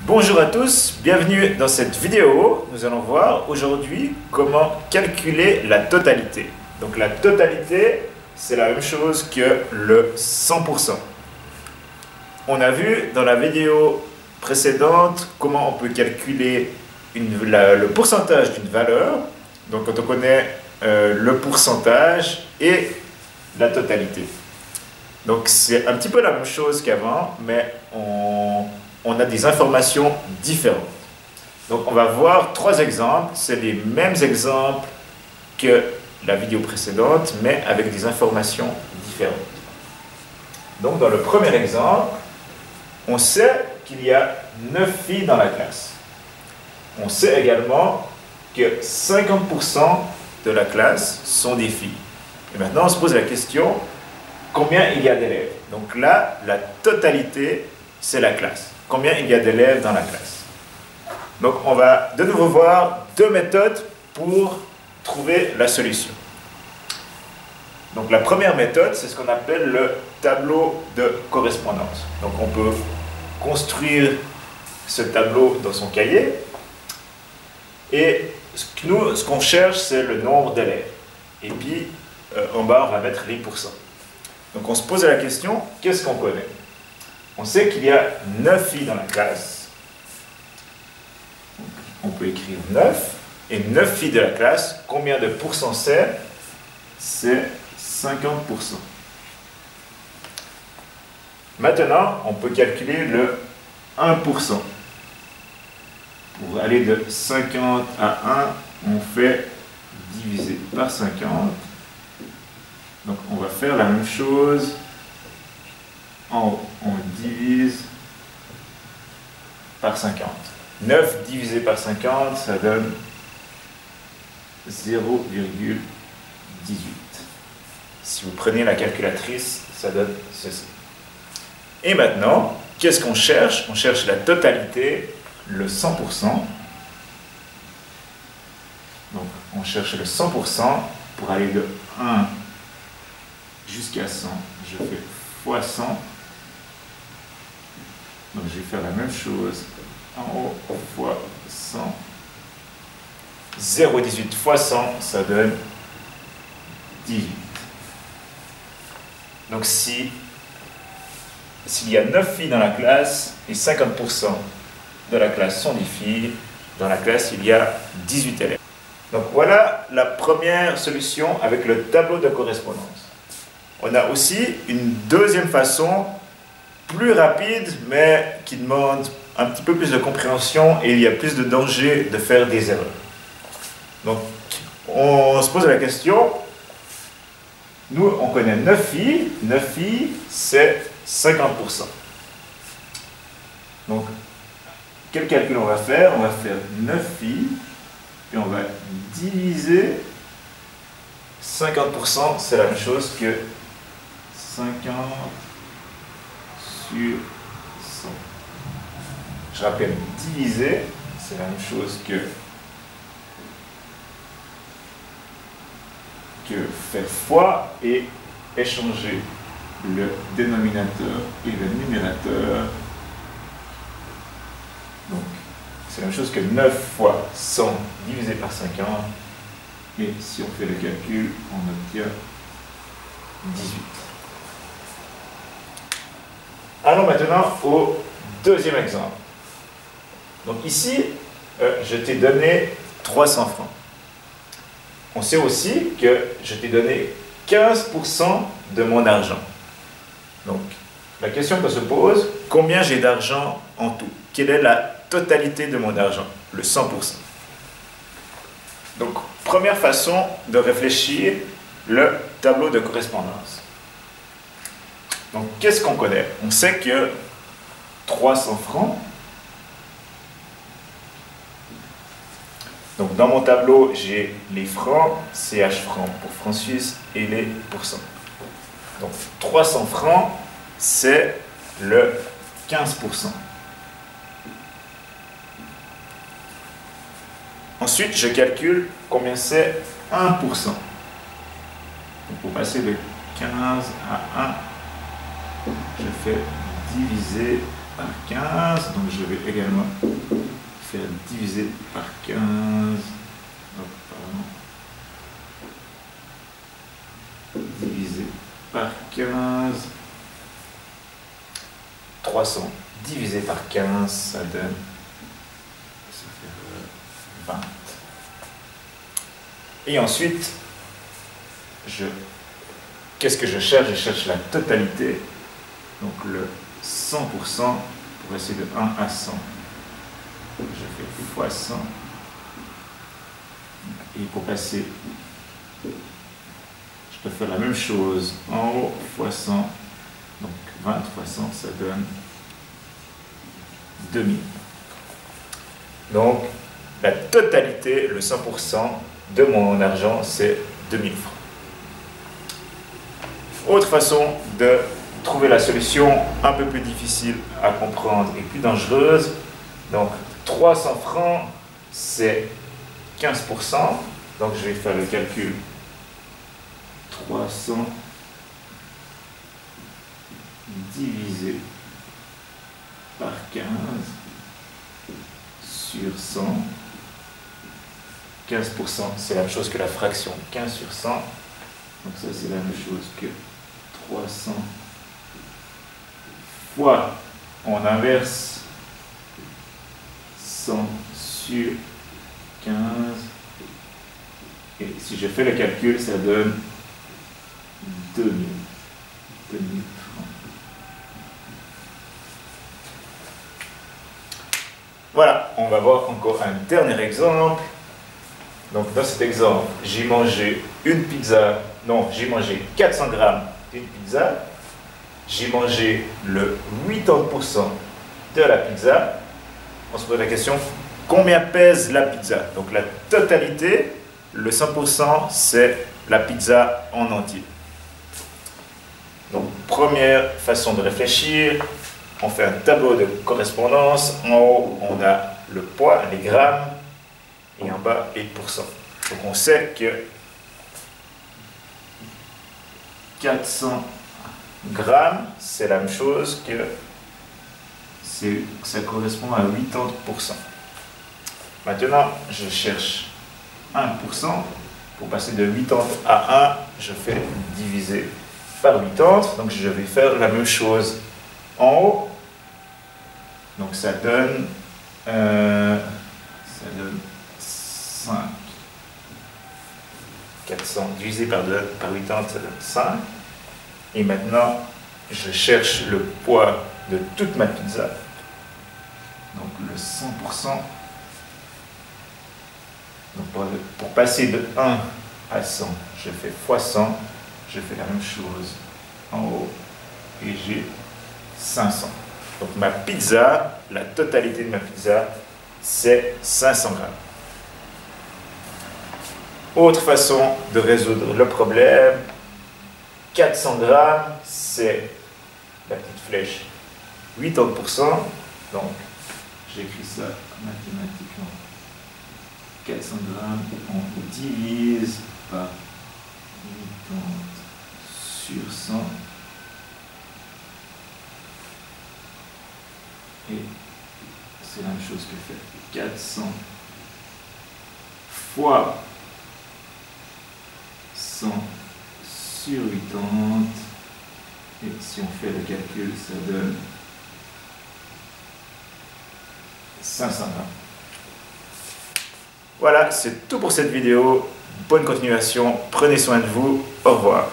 Bonjour à tous, bienvenue dans cette vidéo. Nous allons voir aujourd'hui comment calculer la totalité. Donc la totalité, c'est la même chose que le 100%. On a vu dans la vidéo précédente comment on peut calculer le pourcentage d'une valeur. Donc quand on connaît le pourcentage et la totalité. Donc c'est un petit peu la même chose qu'avant, mais on a des informations différentes. Donc on va voir trois exemples. C'est les mêmes exemples que la vidéo précédente, mais avec des informations différentes. Donc dans le premier exemple, on sait qu'il y a 9 filles dans la classe. On sait également que 50% de la classe sont des filles. Et maintenant on se pose la question, combien il y a d'élèves? Donc là, la totalité, c'est la classe. Combien il y a d'élèves dans la classe? Donc on va de nouveau voir deux méthodes pour trouver la solution. Donc la première méthode, c'est ce qu'on appelle le tableau de correspondance. Donc on peut construire ce tableau dans son cahier. Et ce qu'on cherche, c'est le nombre d'élèves. Et puis en bas, on va mettre les pourcents. Donc on se pose la question, qu'est-ce qu'on connaît? On sait qu'il y a 9 filles dans la classe. On peut écrire 9. Et 9 filles de la classe, combien de pourcents c'est? C'est 50%. Maintenant, on peut calculer le 1%. Pour aller de 50 à 1, on fait diviser par 50. Donc on va faire la même chose. En haut, on divise par 50. 9 divisé par 50, ça donne 0,18. Si vous prenez la calculatrice, ça donne ceci. Et maintenant, qu'est-ce qu'on cherche? On cherche la totalité, le 100%. Donc on cherche le 100% pour aller de 1 jusqu'à 100. Je fais fois 100. Donc je vais faire la même chose en haut fois 100. 0,18 fois 100, ça donne 18. Donc s'il y a 9 filles dans la classe et 50% de la classe sont des filles, dans la classe il y a 18 élèves. Donc voilà la première solution avec le tableau de correspondance. On a aussi une deuxième façon plus rapide, mais qui demande un petit peu plus de compréhension et il y a plus de danger de faire des erreurs. Donc, on se pose la question, nous, on connaît 9 filles. 9 filles, c'est 50%. Donc, quel calcul on va faire? On va faire 9 filles, et on va diviser 50%, c'est la même chose que 50 sur 100. Je rappelle, diviser, c'est la même chose que faire fois et échanger le dénominateur et le numérateur. Donc, c'est la même chose que 9 fois 100 divisé par 50. Et si on fait le calcul, on obtient 18. Allons maintenant au deuxième exemple. Donc ici, je t'ai donné 300 francs. On sait aussi que je t'ai donné 15% de mon argent. Donc, la question que se pose, combien j'ai d'argent en tout? Quelle est la totalité de mon argent? Le 100%. Donc, première façon de réfléchir, le tableau de correspondance. Donc, qu'est-ce qu'on connaît? On sait que 300 francs. Donc, dans mon tableau, j'ai les francs, CH francs pour francs suisses et les pourcents. Donc, 300 francs, c'est le 15%. Ensuite, je calcule combien c'est 1%. Donc, pour passer de 15 à 1, je fais diviser par 15. Donc je vais également faire diviser par 15. Hop, pardon. Divisé par 15. 300 divisé par 15, ça donne, ça fait 20. Et ensuite, qu'est-ce que je cherche? Je cherche la totalité, donc le 100% pour passer de 1 à 100. Je fais fois 100. Et pour passer, je peux faire la même chose en haut fois 100. Donc 20 fois 100, ça donne 2000. Donc la totalité, le 100% de mon argent, c'est 2000 francs. Autre façon de trouver la solution un peu plus difficile à comprendre et plus dangereuse. Donc 300 francs, c'est 15%. Donc je vais faire le calcul. 300 divisé par 15 sur 100. 15%, c'est la même chose que la fraction 15 sur 100. Donc ça, c'est la même chose que 300 fois, on inverse, 100 sur 15. Et si je fais le calcul, ça donne 2000 francs. Voilà, on va voir encore un dernier exemple. Donc dans cet exemple, j'ai mangé une pizza, non, j'ai mangé 400 grammes d'une pizza. J'ai mangé le 80% de la pizza. On se pose la question, combien pèse la pizza? Donc la totalité, le 100%, c'est la pizza en entier. Donc première façon de réfléchir, on fait un tableau de correspondance. En haut, on a le poids, les grammes, et en bas, les pourcents. Donc on sait que 400 grammes, c'est la même chose que ça correspond à 80%. Maintenant, je cherche 1%. Pour passer de 80 à 1, je fais diviser par 80. Donc je vais faire la même chose en haut. Donc ça donne 5. 400 divisé par 80, ça donne 5. Et maintenant, je cherche le poids de toute ma pizza. Donc le 100%. Donc pour passer de 1 à 100, je fais fois 100. Je fais la même chose en haut. Et j'ai 500. Donc ma pizza, la totalité de ma pizza, c'est 500 grammes. Autre façon de résoudre le problème, 400 grammes, c'est la petite flèche 80%. Donc j'écris ça mathématiquement. 400 grammes, on divise par 80 sur 100. Et c'est la même chose que faire 400 fois 100 sur 80. Et si on fait le calcul, ça donne 500 grammes. Voilà, c'est tout pour cette vidéo. Bonne continuation, prenez soin de vous, au revoir.